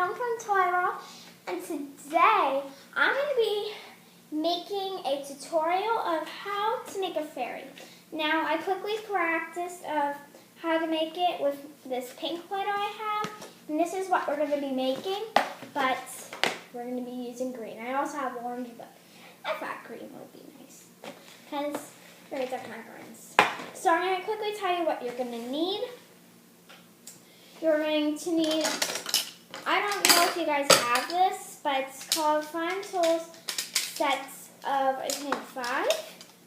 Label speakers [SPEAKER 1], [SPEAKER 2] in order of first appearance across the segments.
[SPEAKER 1] Helen from Toy and today I'm going to be making a tutorial of how to make a fairy. Now I quickly practiced of how to make it with this pink Play-Doh I have, and this is what we're going to be making, but we're going to be using green. I also have orange, but I thought green would be nice because fairies are kind of greens. So I'm going to quickly tell you what you're going to need. You're going to need, I don't know if you guys have this, but it's called Fine Tools Sets of, I think, 5. I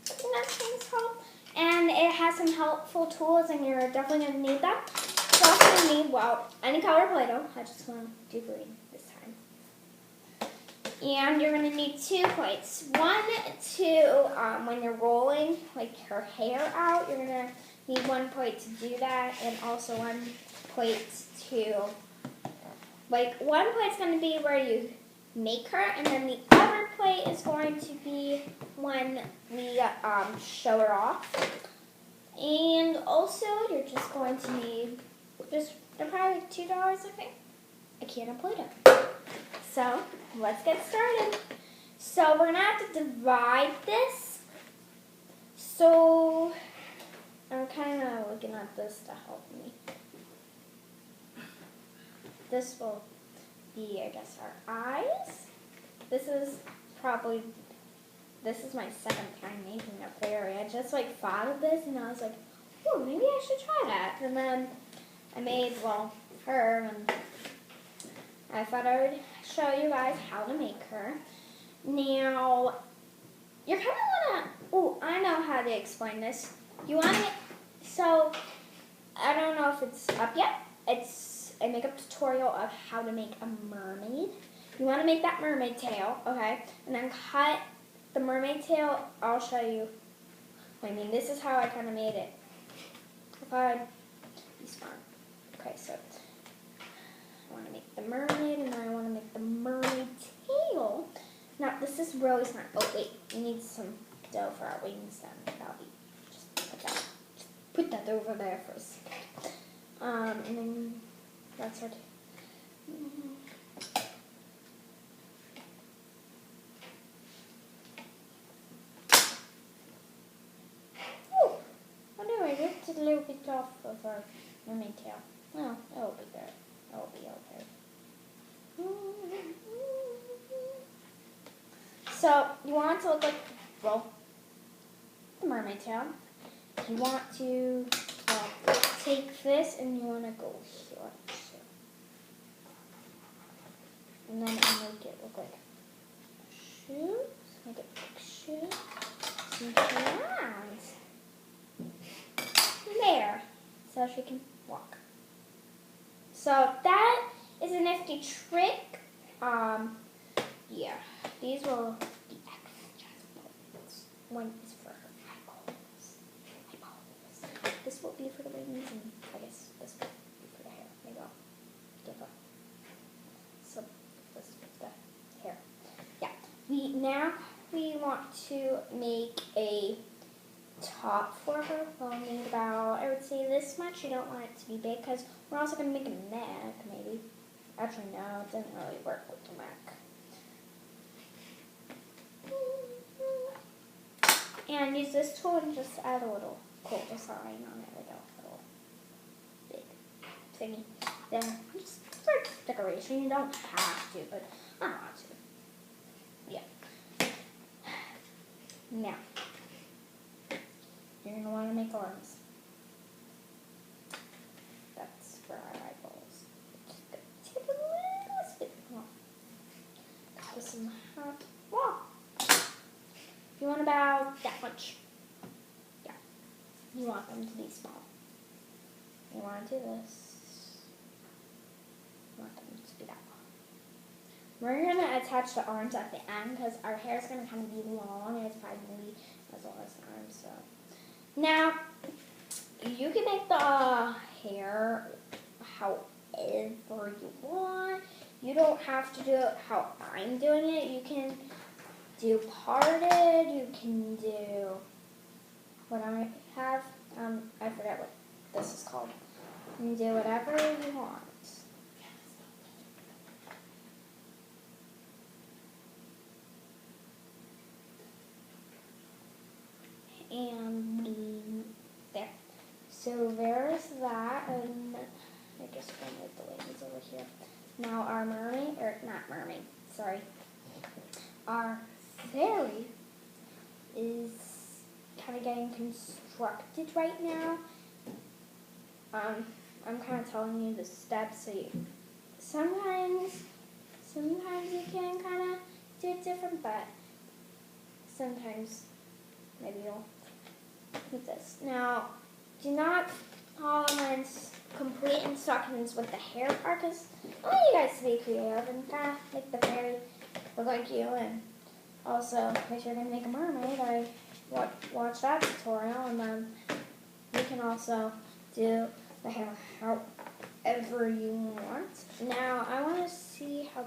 [SPEAKER 1] think that's what it's called. And it has some helpful tools, and you're definitely going to need them. You're also going to need, well, any color Play-Doh. I just want to do green this time. And you're going to need 2 plates. One to, when you're rolling, like, her hair out, you're going to need 1 plate to do that, and also 1 plate to, like, 1 plate's going to be where you make her, and then the other plate is going to be when we show her off. And also, you're just going to need they're probably like $2, I think, a can of Play-Doh. So let's get started. So we're gonna have to divide this. So I'm kind of looking at this to help me. This will be, I guess, our eyes. This is my second time making a fairy. I just thought of this and I was like, oh, maybe I should try that. And then I made, well, her, and I thought I would show you guys how to make her. Now, you're kind of want to, oh, I know how to explain this. You want to, so, I don't know if it's up yet. It's a makeup tutorial of how to make a mermaid. You want to make that mermaid tail, okay? And then cut the mermaid tail. I'll show you. This is how I kind of made it. If I'd be smart. Okay, so I want to make the mermaid, and then I want to make the mermaid tail. Now, this is really smart. Oh, wait. We need some dough for our wings then. That'll be, just put that over there first. And then that's our tail. Ripped a little bit off of our mermaid tail. No, it'll be there. It'll be okay. So, you want it to look like, well, the mermaid tail. You want to take this and you want to go here. And then make it look like shoes. Make it like shoes. Some hands. There, so she can walk. So that is a nifty trick. Yeah, these will be extras. One is for her eyeballs. This will be for the wings, and I guess this will be for the hair. Maybe I'll give up. So this is the hair. Yeah. We want to make a top for her. We'll need about, I would say, this much. You don't want it to be big because we're also going to make a neck, maybe. Actually, no, it doesn't really work with the neck. And use this tool and just add a little cool design on it, like a little big thingy. There, just for decoration. You don't have to, but I want to. Yeah. Now, you're going to want to make arms. That's for our eyeballs. Just take a little bit more. Cut some hot. Whoa! You want about that much. Yeah. You want them to be small. You want to do this. You want them to be that long. We're going to attach the arms at the end because our hair is going to kind of be long, and it's probably going to be as long as the arms, so. Now, you can make the hair however you want. You don't have to do it how I'm doing it. You can do parted. You can do what I have. I forget what this is called. You can do whatever you want. So there's that, and I just want to move the wings over here. Now our mermaid, or not mermaid, sorry. Our fairy is kind of getting constructed right now. I'm kind of telling you the steps, so sometimes you can kind of do it different, but sometimes maybe you'll with this. Now, do not comment complete instructions with the hair part, because I want you guys to be creative and kind of make the fairy look like you. And also, if you're going to make a mermaid, I watch that tutorial, and then you can also do the hair however you want. Now, I want to see how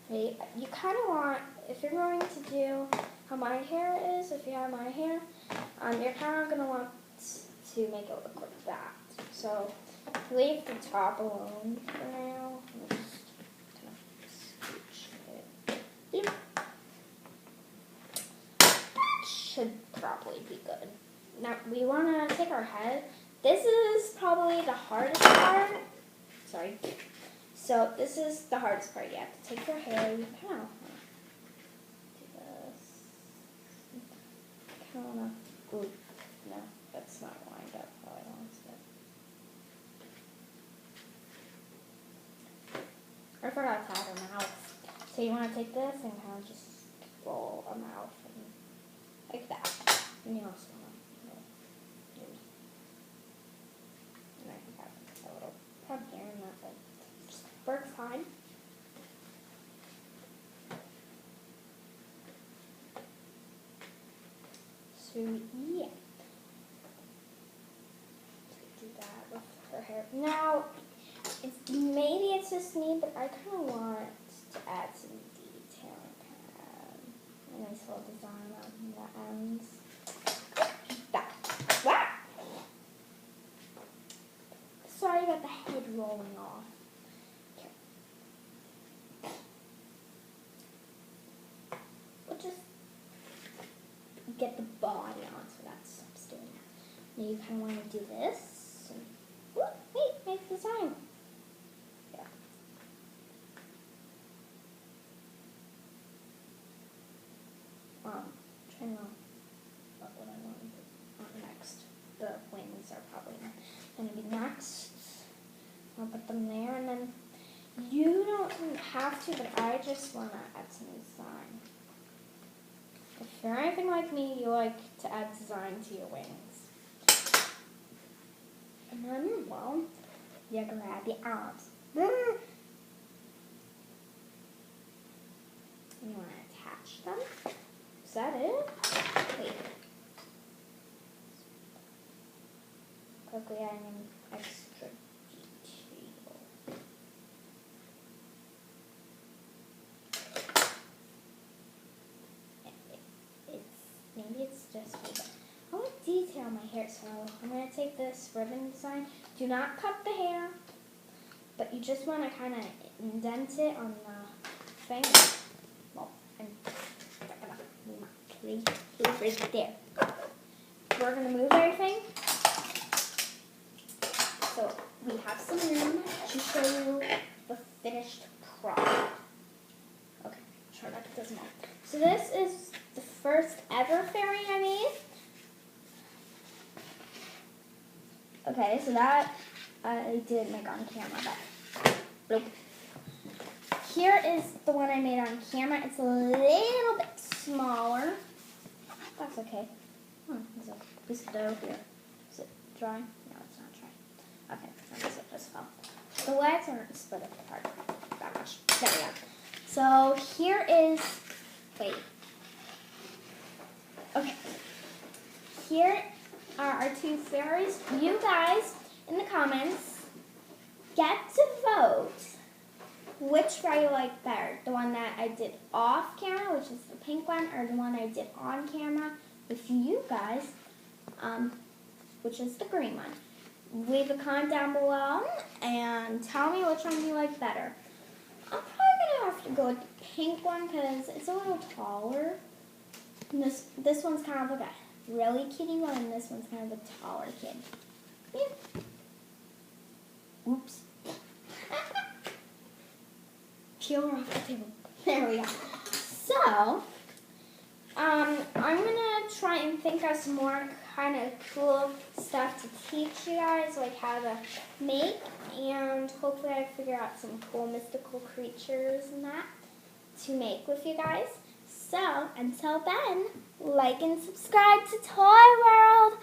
[SPEAKER 1] pretty, you kind of want, if you're going to do how my hair is, if you have my hair, you're kind of going to want to make it look like that. So, leave the top alone for now. Just kind of scooch it. That should probably be good. Now, we want to take our head. This is probably the hardest part. Sorry. So, this is the hardest part. You have to take your hair. You kind of do this. Kind of want to. Ooh, no, that's not lined up how I want it. I forgot to add a mouth. So, you want to take this and kind of just roll a mouth and like that. And you also want to. Here and that works fine. So yeah, do that with her hair. Now, maybe it's just me, but I kind of want to add some detail, a nice little design on the ends. Wow. Sorry about the head rolling off. Okay. We'll just get the body on, so that's what's doing that. Now you kind of want to do this. And, whoop, wait, make the design. Yeah. Trying to what would I want to put on next. The wings are probably going to be next. I'll put them there, and then you don't have to, but I just want to add some design. If you're anything like me, you like to add design to your wings. And then, well, you grab the arms. You want to attach them. Is that it? Wait. Quickly adding an extra detail. Maybe it's just me, but I want to detail my hair, so I'm going to take this ribbon design. Do not cut the hair, but you just want to kind of indent it on the thing. Well, and right there. We're going to move everything. So we have some room to show you the finished product. Okay, try not to put this on. So this is the first ever fairy I made. Okay, so that I did make on camera, but bloop. Here is the one I made on camera. It's a little bit smaller. That's okay. There's a piece of dough here. Is it dry? No, it's not dry. Okay, I guess it just fell. The legs aren't split apart that much. There we go. So here is, wait. Okay. Here are our two fairies. You guys, in the comments, get to vote which fairy you like better. The one that I did off camera, which is the pink one, or the one I did on camera with you guys, which is the green one. Leave a comment down below and tell me which one you like better. I'm probably going to have to go with the pink one because it's a little taller. And this one's kind of like a really kitty one, and this one's kind of a taller kid. Oops. Peel her off the table. There we go. So, I'm gonna try and think of some more kind of cool stuff to teach you guys, like how to make, and hopefully I figure out some cool mystical creatures and that to make with you guys. So, until then, like and subscribe to Toy World.